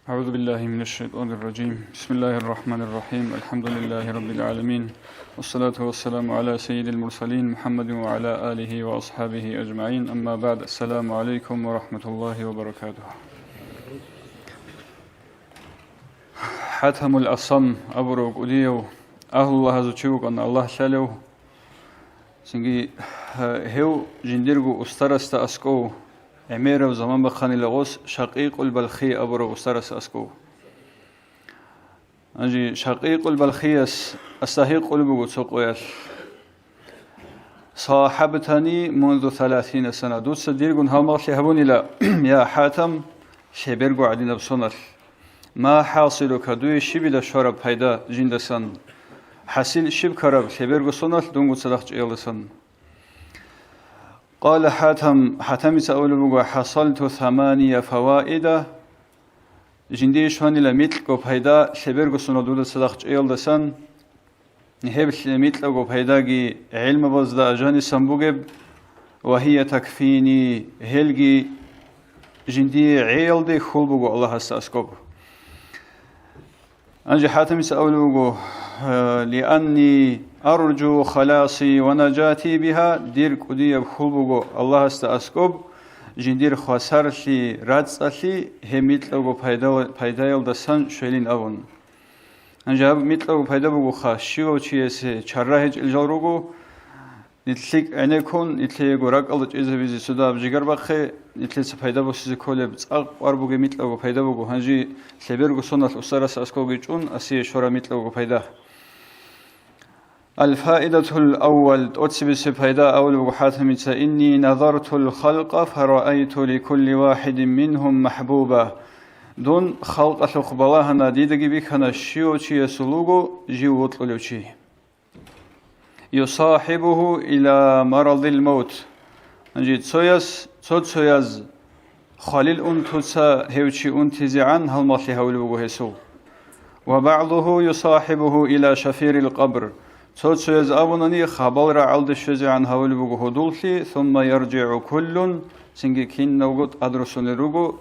أعوذ بالله من الشيطان الرجيم. بسم الله الرحمن الرحيم. الحمد لله رب العالمين، والصلاة والسلام على سيد المرسلين محمد وعلى آله وأصحابه أجمعين. أما بعد، السلام عليكم ورحمة الله وبركاته. حاتم الأصم أبروك أديو أهل الله زوجيوك أن الله شالو سنجي هو جنديرغو أسترست أسكو عمير وزمان بخاني لغوس شقيق البلخي أبرو أسترس أسكو أجي شقيق البلخيس أستهيق قلبه تسوقياش صاحبتني منذ 30 سنة دوت صديقون هالمغشي هبوني لا يا حاتم شبيرغو عدين بصنر ما حاصلك دوي شبيل شرب هيدا جندسان حسيل شب كرب شبيرغو صنر دونغو صدقش إيلسان. قال حاتم سأقول بقى حصلت 8 فوائد جندي شواني لمثل بهيدا شبيرغو صندول صدقش إيلدسان نهبش لمثل بهيداجي علم بزدا أجاني سنبوجب وهي تكفيني هلجي جندي عيلدي خول بقى الله استأسكب. أنجي حاتم سأقول بقى لأني أرجو خلاصي ونجاتي بها دير كودي بخلبو الله استأسكب جندير خسارشي راتسالي هميتلو بايدايل دسان شيلين أبون أنجاب ميتلو بايدابو خاشيو تشيس چراهج الجاروغو نتليك أنيكون نتليك وراك الله إذا بيزي سودا بجيجر بخي نتليك بايدابو سيزي كولب تساق واربوغي ميتلو بايدابو هنجي سلبيرغو سونات أسترس أسكوغي چون أسي شورا ميتلو بايدا. الفائدة الأول أتسب السفيداء أول حاتمت إني نظرت الخلق فرأيت لكل واحد منهم محبوبا دون خلق الخبلاها ناديدك بكنا الشيوشي يسلوغو جيوت للوشي يصاحبه إلى مرض الموت نجي تسويز خليل أنتوسا هيوشي أنتزي عن هالمطلي هولوغو هسو وبعضه يصاحبه إلى شفير القبر تسويز أبونني خبال رعالد الشزي عن هولوغو هدولتي ثم يرجع كل سنجي كين نوغوت أدرسون روغو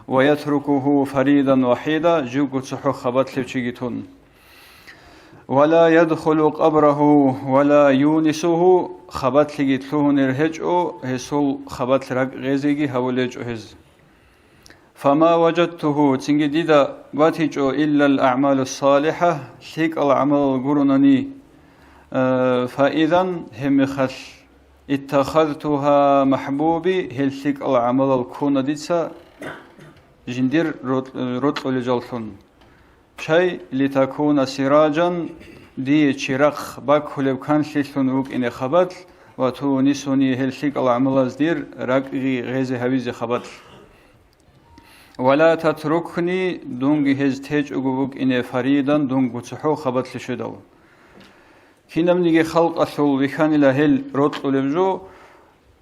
ويتركه فريدا وحيدا جوغو تسحو خبات لبشيجتون ولا يدخل قبره ولا يونسه خبات لجتلوه نرهجو هسول خبات لرق غيزيجي هوليجو هز فما وجدته سنجي ديدا باتيجو إلا الأعمال الصالحة شيك العمل قرنني فإذا هم خل اتخذتها محبوبي هلسيك العمل الكون ديتسا جندير رطل لجلتون شيء لتكون سراجا دي چراغ باك هلب كان شلتون وك إن خبط وتونسوني هلسيك العمل زدير رقغي غيزي هبيزي خبط ولا تتركني دونغي هز تيج وك إن فريدا دونغو تحو خبط لشدو كينام نيجي خلق أصل بخاني لهل رطل لبجو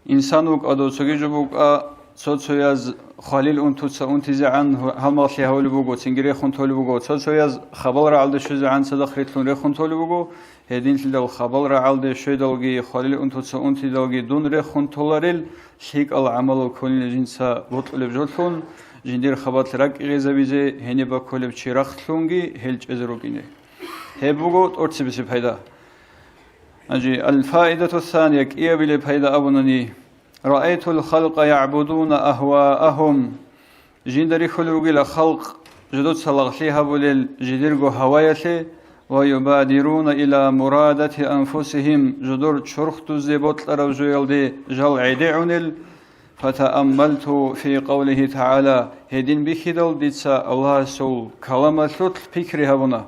إنسانوك أدوسوغي جبوك صوتسوياز خليل أنتزع عن هالمغشي هولي بوغو تنجري خنتولي بوغو صوتسوياز خبال رعالد شوزي عن صدق ريتلون ري خنتولي بوغو هيدين تلدل خبال رعالد شويدلغي خليل أنتدلغي دون ري خنتولاريل شيك العمل الكوني لجنسا رطل لبجوتلون جندير خبات رق غيزا بيزي هني باكولب چيرختلونغي هلج ازروغيني هبوغو تورتسي بسي بحيدا. أجي الفائدة الثانية كيه بلي بحيدا أبنني رأيت الخلق يعبدون أهواءهم جندري خلوغي لخلق جدود صلغتيها بلل جديرغو هوايتي ويبادرون إلى مرادة أنفسهم جدور شرخت الزبوت لرجو يلدي جل عدعنل فتأملت في قوله تعالى هدين بخدل ديتسا الله سول كلمة لطل فكرها بنا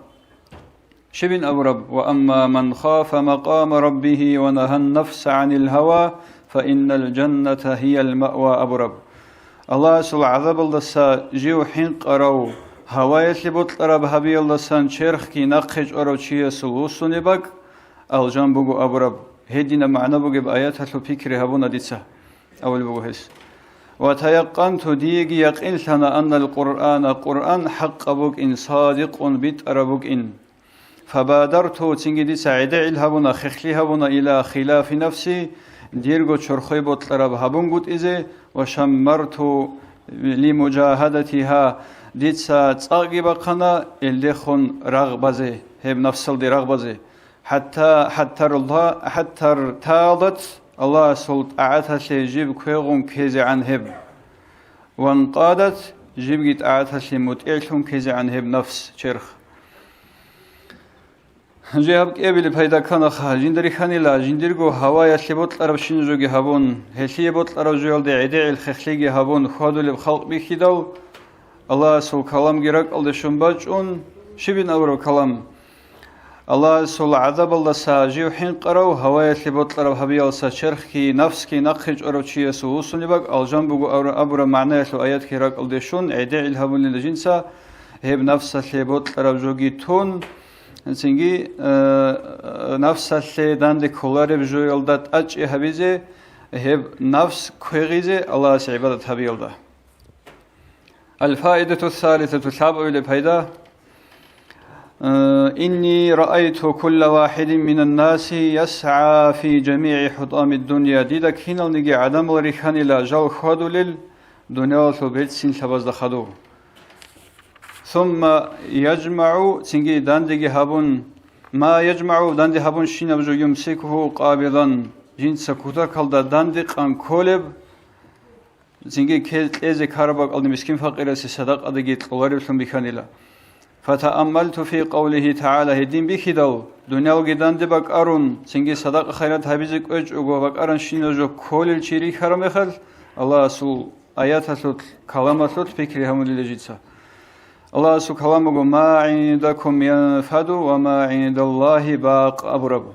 شبين أبرب وأما من خاف مقام ربه ونهى النفس عن الهوى فإن الجنة هي المأوى أبرب الله سل عذاب اللسا جيو حين قرأو هواية لبوت لرب هبي اللسان شرخ كي نقج أرو چيه سلوسو نباك الجان بغو أبرب هدينا معنى بغو بآيات هتلو فكري هبونا ديتسا أول بغو هس وتيقنت ديجي يقين لنا أن القرآن حق بغ إن صادق بيت أربغ إن فبادرت تنجدي سعيدة الهبونا خخلي هبونا إلى خلاف نفسي ديرغو چرخوي بوتلرا هبون قد إزي وشمرت لمجاهدتها ديتسا تاغي بقنا الدخون رغبزه هب نفسل دي رغبزه حتى ارتاضت الله سلط اعتها شي جيب كويغون كيزي عن هب وانقادت جيب جيت اعتها شي متئلهم كيزي عن هب نفس شرخ جاب قبل پیدا کنه جندری خانیلا جندرگو هوای شبوت عرب شینجوگی هبون هشی بوت عرب جوال دعیده الخخلیگی هبون خودل بخلق بیخیدال الله سول کلام گرک الدشون باج اون شبین اورو کلام الله سول عذاب الله ساجی و حین قرو هوای شبوت عرب هبیال سچرخ کی نفس کی نقش عرب چیه سوسونی بق الجام بگو ابر معنی شو آیات گرک الدشون عیده الهبون لجنسا هب نفس شبوت عرب جوگی تون سنجي نفس الشيء دي كولار بجويلدات أج هبيزه هب نفس كويغيزه الله سعبادة هبيلده الفائدة الثالثة تشابه لبهيدا إني رأيت كل واحد من الناس يسعى في جميع حطام الدنيا ديدك هنا نجي عدم الريخان إلى جل خادو للدنيا وثبت سين شباز دخدو ثم يجمع سنجي داندي هابون ما يجمع داندي هابون شين بجو يمسكه قابضا جنس كوتا كالدا داندي قان كولب سنجي كيز كارباك الدي مسكين فقير صدق ادغيت قوارب سن بخانيلا فتأملت في قوله تعالى هدين بخدو دنيا وغدان دي باك ارون سنجي صدق خيرات حبيزك اج اوغو باك ارن شين جو كولل چيري خرمخل الله سو آيات سوت كلام سوت فكري همول لجيتسا الله سبحانه ما عندكم ينفد وما عند الله باق أبرب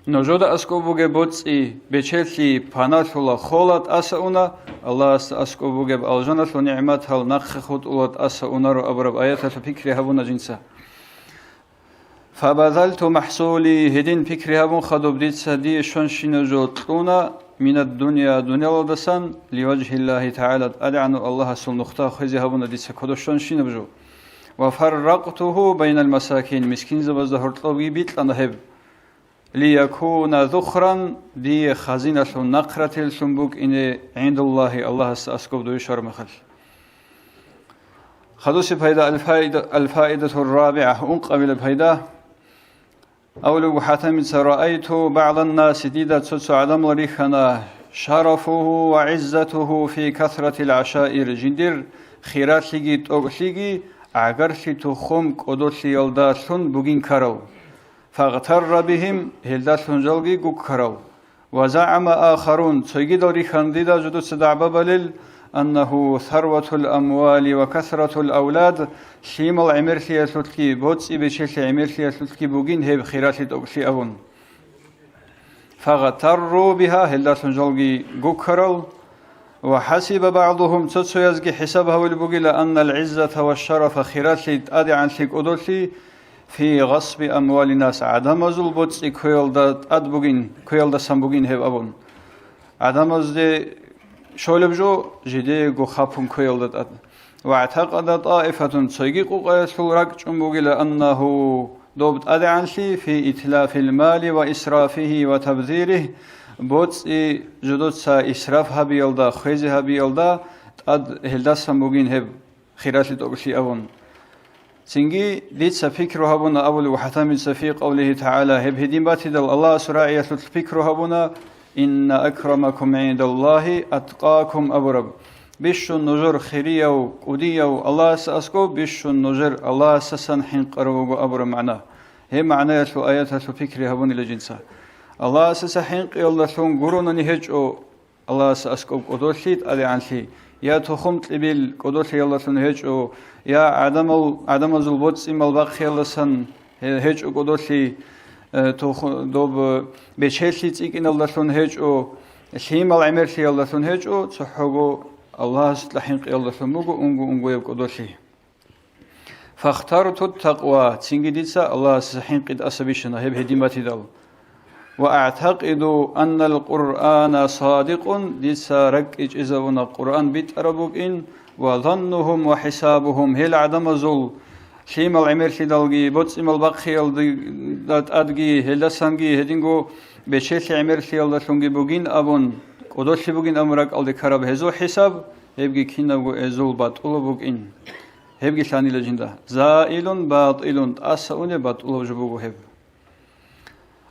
نجود أسكوبوجي بوتسي بچلي پاناتولا خولات أسأونا الله أسكوبوجي بالجنة ونعمتها النخ خود أولاد أسأونا رو أبرب آيات فكري هبونا جنسا فبذلت محصولي هدين فكري هبون خدوب ديت سدي شنشين جوتلونا من الدنيا دنيا ودسان لوجه الله تعالى أدعن الله سل نختا خزي هبونا ديت سكودشون شين بجو وفرقته بين المساكين مسكين زبز هرطلوي بيت لنهب ليكون ذخرا دي خزينة نقرة السنبوك إن عند الله الله سأسكب دو يشار مخل خدوس بهيدا الفائدة الرابعة أنقبل بهيدا أولو حاتم رأيت بعض الناس ديدا تسوس عدم لريخنا شرفه وعزته في كثرة العشائر جندر خيرات لغي توق لغي عقر تخم قدوس يلداسون بوغين كارو فاغتر بهم هلداسون جلغي قوك كارو وزعم آخرون تسوغي دوريخان ديدا جدو سدعب بلل أنه ثروة الأموال وكثرة الأولاد شيم العمرسية سلطكي بوتسي بشيش عمرسية سلطكي بوغين هيب خيراتي توقسي أبون فاغتروا بها هلا سنجلغي قوكرل وحسب بعضهم تسو يزغي حسابها والبوغي لأن العزة والشرف خيراتي تأدي عن سيك أدوتي في غصب أموال الناس عدم زل بوتسي كويلدا أدبوغين كويلدا سنبوغين هيب أبون عدم زل شول بجو جدي جو خابون كويلدت واعتقد طائفة تسيقي قيسل رقم بوغي لأنه دوبت أدعنشي في إتلاف المال وإسرافه وتبذيره بوتسي جدوتسا إسرافها بيلدا خيزها بيلدا أد هلداسا بوغين هب خيراتي توقشي أبون سنجي ديتسا فكرها بنا أول وحتامل في قوله تعالى هب هدين باتدل الله سراعية فكرها بنا إن أكرمكم عند الله أتقاكم أبرب بيش النجر خيرية وقودية الله سأسكو بيش النجر الله سسنحن قروغ أبرب معناه هي معناه سو آياتها سو فكري هبون لجنسا الله سسحن قيل لسون قرونا نهجو الله سأسكو قدوشيت أدي عنشي يا تخمت لبيل قدوشي الله سنهجو يا عدم الزلبوت سيم الباقي الله سن هجو قدوشي دوب بچهشي تيكين الله سنهج او شيم العمرشي الله سنهج او تحقو الله ستلحين قي الله سنموغو انغو يبقدوشي فاخترت التقوى تنجي ديسا الله سحين قد أسبيشنا هب هديماتي دل وأعتقد أن القرآن صادق ديسا رك إجازونا القرآن بيت أربوكين وظنهم وحسابهم هل عدم زل شيم العمر شدالجي بوتسم الباقي الدات أدجي هلسانجي هدينجو بشيش عمر شيالداشونجي بوجين أبون قدوش بوجين أمرك الدي كرب هزو حساب يبقي كيناغو أزول بات أولو بوجين هبجي ثاني لجندا زائل باطل أسأون باطل وجبوه هب.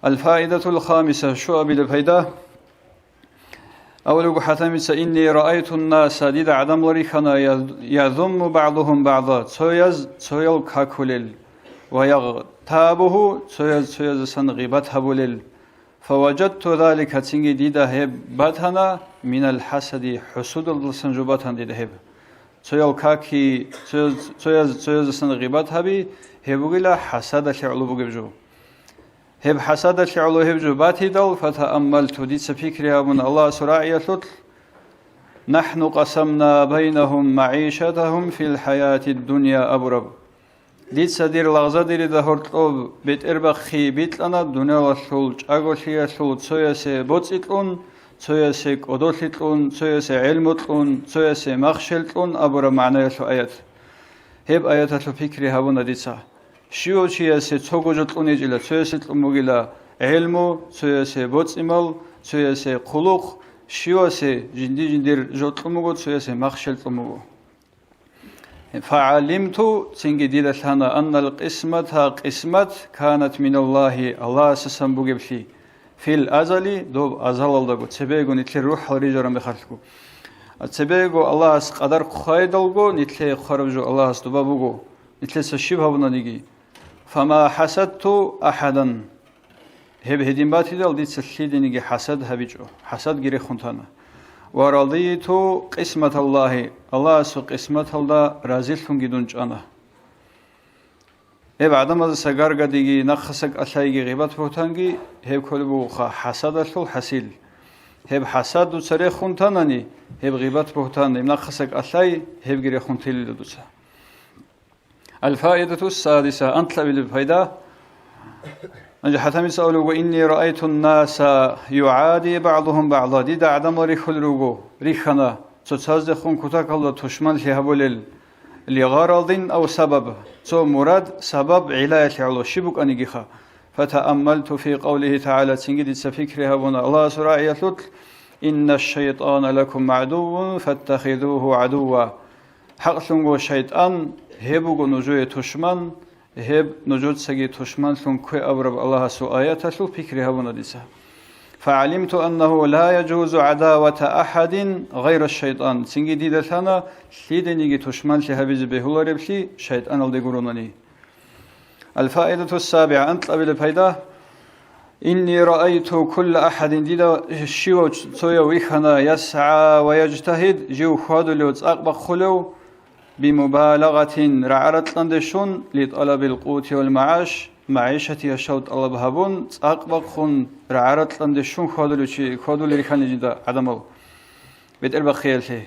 الفائدة الخامسة شو أبي الفائدة أول حتمس إني رأيت الناس ديد عدم لريخنا يذم بعضهم بعضا تسويل كاكولل ويغتابه تسويز سنغيبت هبولل فوجدت ذلك تنجي ديدا هب باتنا من الحسد حسود السنجوباتان ديدا هب تسويل كاكي تسويز سنغيبت هبي هبوغلا حسد شعلو بوغبجو هب حسد شعلو هبجو باتي دل فتأملت ديد سفكري من الله سراعي ثلث نحن قسمنا بينهم معيشتهم في الحياة الدنيا أبرب ديد سدير لغزة دير دهورت أوب بيت إربخي بيت لنا دنيا وثلج أغوشي ثلج سويسي بوتسيتلون سويسي قدوثيتلون سويسي علمتلون سويسي مخشلتلون أبرب معنى يسو آيات هب آيات فكري هبونا ديد شيو شياسي تسوغوجتلون يجيلا سويسي تلموغيلا علمو سويسي بوتسيمال سويسي قلوق شيوسي جندير جوتلموغو سويسي مخشلتلموغو فعلمت تنجي ديدا ثانا أن القسمة قسمة كانت من الله سسنبوغي بشي في الأزل دوب أزل الله تسبيغو نتلي روح الرجال مخارجو تسبيغو الله قدر خايدلغو نتلي خرجو الله استبابوغو نتلي سشيبها بناديجي فما حسدت أحدا هب هدين باتي دل ديت سليدنيجي حسد هبيجو حسد غير خنتانا ورضيت قسمة الله سو قسمة الله رازلتون جدونج أنا هب عدم هذا سجار قديجي نخسك أثايجي غيبات فوتانجي هب كلبو حسد الثل حسيل هب حسد وسري خنتانني هب غيبات فوتاني نخسك أثاي هب غير خنتيل لدوسا. الفائدة السادسة أنطلب الفائدة حتى سألوا وإني رأيت الناس يعادي بعضهم بعضا ديدا عدم ريخل روغو ريخنا تتصدقون كتاك الله تشمل لهبولل لغرض أو سبب تو مراد سبب علاية علو شبك أنيجيخا فتأملت في قوله تعالى تنجد سفكر هبونا الله سرعي ثلث إن الشيطان لكم عدو فاتخذوه عدوا حقلنغو الشيطان هبوغو نجوي تشمن هب نجود سجي تشمن ثم كي أبرب الله سو آيات سو فكري هبونا ديسا فعلمت أنه لا يجوز عداوة أحد غير الشيطان سنجي ديدا ثانا سيدنيجي تشمن لهبيز بهولا ربشي شيطان الدقرونني. الفائدة السابعة أنت أبي الفائدة إني رأيت كل أحد ديدا شيو تسويا ويخنا يسعى ويجتهد جيو خادو لوتس أقبق خلو بمبالغة رعرت لندشون لطلب القوت والمعاش معيشتي الشوط الله بهبون أقبق خون رعرت لندشون خادو لريخاني جدا عدمو بيتر بخيلته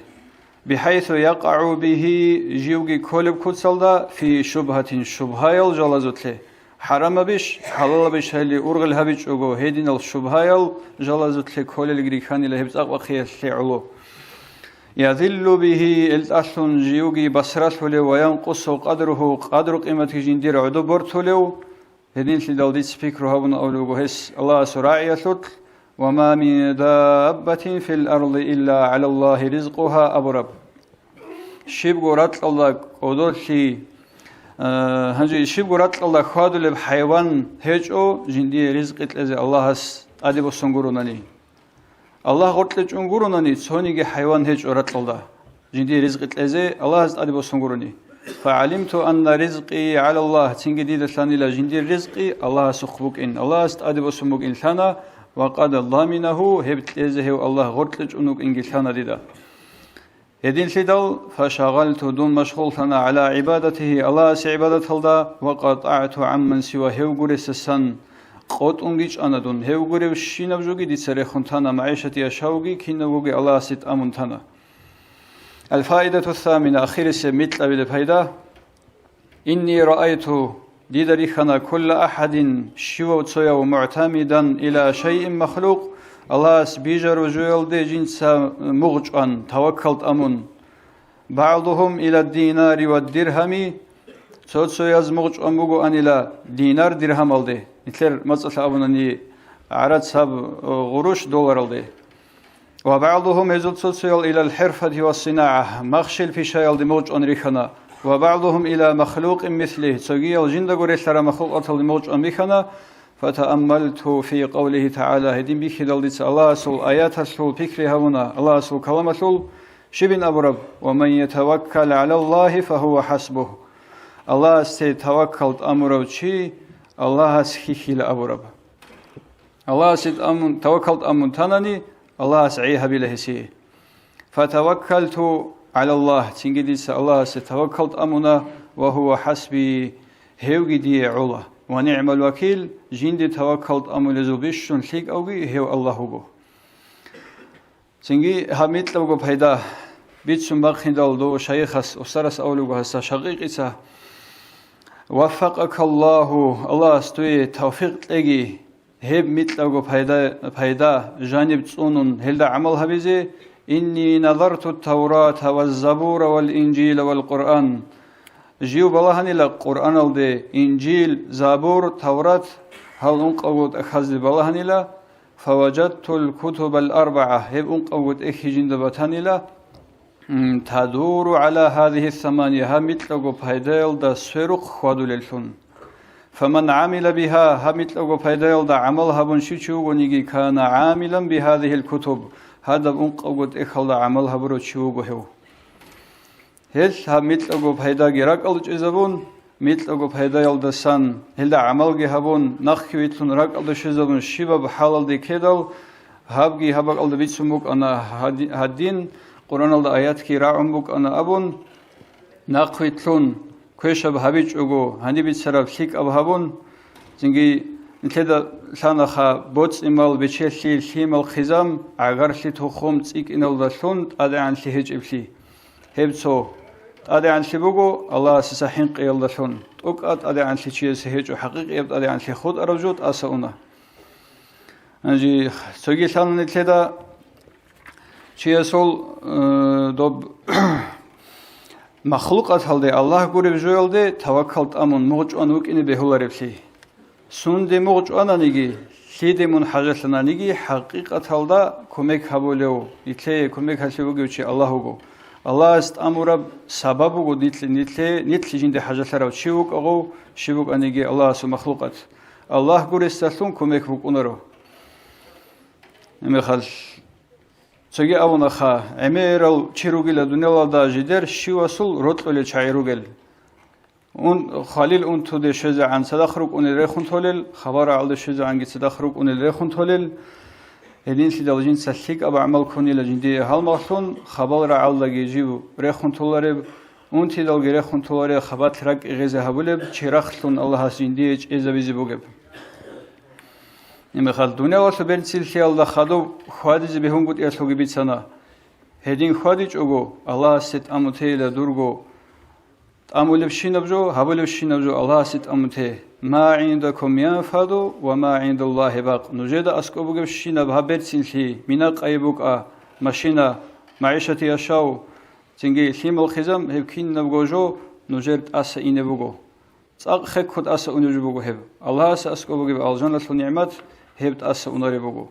بحيث يقع به جيوغي كولب كتسلدا في شبهة شبهايل جلازوتله حرام بيش حلال بيش هلي أرغل هبيش أغو هيدين الشبهايل جلازوتله كولي لريخاني لهبت أقبق خيلته علو يذل به الأصل جيوغي بصرته له وينقص قدر قيمته جندير عدو برته له هدين لدولدي سبيكر هابون أولوغو هس الله سراعي ثلث وما من دابة في الأرض إلا على الله رزقها أبرب شبغو رتل الله قدرتي هنجي شبغو رتل الله خادو لبحيوان هجو جندي رزق إتلزي الله هس أدب السنغروناني الله غرتلج أنغرونني سونيجي حيوان هج أرتلدا جندي رزق الأزي الله أدي بسنغروني فعلمت أن رزقي على الله تنجدي لثاني لا جندي رزقي الله سخبك إن الله أدي بسمك إن ثنا وقد ضامنه هبت الأزي الله غرتلج أنوك إن ثنا ديدا يدين سيدل فشغلت دون مشغول ثنا على عبادته الله سعبادة هلدا وقطعت عمن سوى هوغوريس السن قط أنجيج أنا دون هوغوري وشينا بجوجي دي سريخون ثنا معيشتي أشاوجي كينا وجي الله سيت أمون ثنا. الفائدة الثامنة أخير سميت لبي الفائدة إني رأيت ديدريخنا كل أحد شوى تسويا ومعتمدا إلى شيء مخلوق الله سبيجر وجويل دي جنس مغجان توكلت أمون بعضهم إلى الدينار والدرهم تسويا زمغج أمغو أن إلى دينار درهم الدي نتلر مصلح أبناني عرض سب غروش دولار الدي وبعضهم يزول سوسيال إلى الحرفة والصناعة مخشل في شيء الدموج أنريخنا وبعضهم إلى مخلوق مثله تجي الجند قري سر مخلوقات الموج أميخنا فتأملت في قوله تعالى هدين بك دلت الله سول آيات سول فكرها هنا الله سول كلمة سول شبن أبرب ومن يتوكل على الله فهو حسبه الله سيتوكل أمره شيء الله سخيل أبرب الله سيد أمن توكلت أمن تنني الله سعيها بلهسي فتوكلت على الله تنجديس الله ستوكلت أمنا وهو حسبي هوجدي علا ونعم الوكيل جند توكلت أمن زبيش ليك أوجي هو الله هو تنجي هميت لوجو بيدا بيت سمبخين دالدو شيخس أسرس أولوجو هسا شقيق إسا وفقك الله استوي توفيق لجي هب ميت لوجو بيدا جانب تونن هلدا عمل هبيزي إني نظرت التوراة والزبور والإنجيل والقرآن جيو بلاهن إلى القرآن الدي إنجيل زبور توراة هل أنقود أخذ بلاهن إلى فوجدت الكتب الأربعة هب أنقود إخجين دبتان إلى تدور على هذه الثمانية همتلقو بهيدال دا سرق خوادو للفن فمن عمل بها همتلقو بهيدال دا عملها بنشيشو ونيجي كان عاملا بهذه الكتب هذا أنقود إخلا عملها بروتشو هو هل همتلقو بهيدا جراك الجزبون متلقو بهيدا يلدسان هل عمل جهبون نخويتلون راك الجزبون شباب حال دي كدل هابجي هبك الدبيتسموك أنا هدين قرآن الآيات كي راعمبوك أنا أبون نخويتلون كويشب هبيج أجو هني بيتسرب خيك أبهبون زنجي نتلدا سانخا بوتس إمال بتشيل ليم الخزام عقرش تخوم تيك إن الدسون أدعان لهج إبلي هبتو أدعان لبوجو الله سسحين قيل دسون أوقات أدعان لشيء سهج وحقيقي أدعان لخود أرجوت أسأونا أنجي سوي سان نتلدا شيء سول دوب مخلوقات هالدي الله قريب جوالدي توكلت أمون موج أنوك إني بهولار إبلي سوندي موج أنا نيجي سيدي من حاجة لنا نيجي حقيقة هالدا كمك هبوليو نتلي كمك هالشيء وشي الله هو الله است أمورب سببه نتلي جند حاجة لنا وشيوك أغو شيوك أنيجي الله سو مخلوقات الله قريب استثون كمك بوك أنرو نمخل سوغي أونا خا عميرل تشيروغيل دونيلا دا جدر شيواسول روتلول تشايروغيل اون خاليل اون تو دي شزا عن صدخروك اون ريخون تولل خبر على شزا عن صدخروك اون ريخون تولل هدين سيدالجين سليك ابا عمل كوني لجندي هالمخون خبر على جيجيو ريخون تولرب اون تيدال ريخون تولري خبات رك غزا هبلب تشيرخلون الله سيندي اجا بيزي بوغب نمخال دنيا وسبين سلسلة الله خدو خادج بهم قد يسوق بيتسنا هدين خادج أجو الله ست أمته لدرجو أمول بشين بجو هبول بشين بجو الله ست أمته ما عندكم ينفد وما عند الله باق نجد أسكوب بشين بهبر سلسلة مناق أيبوك ماشينا معيشة يشاو تنجي ثيم الخزم هبكين نبجو نجد أس إن بجو سأق خد خد أس أنجو بجو هب الله سأسكوب بالجنة النعمات هبت أس أناري بقو.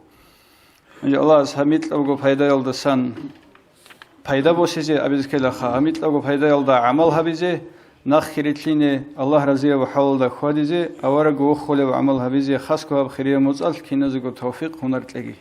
إن الله سهمت لوجو فايدة يلدسان فايدة بوسيزي أبيز كلا خا همت لوجو فايدة يلدا عمل هبيزي نخيرتلينه الله رضي وحول دا خاديزي أورجو خلوا عمل هبيزي خاص كواب خيرية مزال كنزجو توفيق هنرتلقي.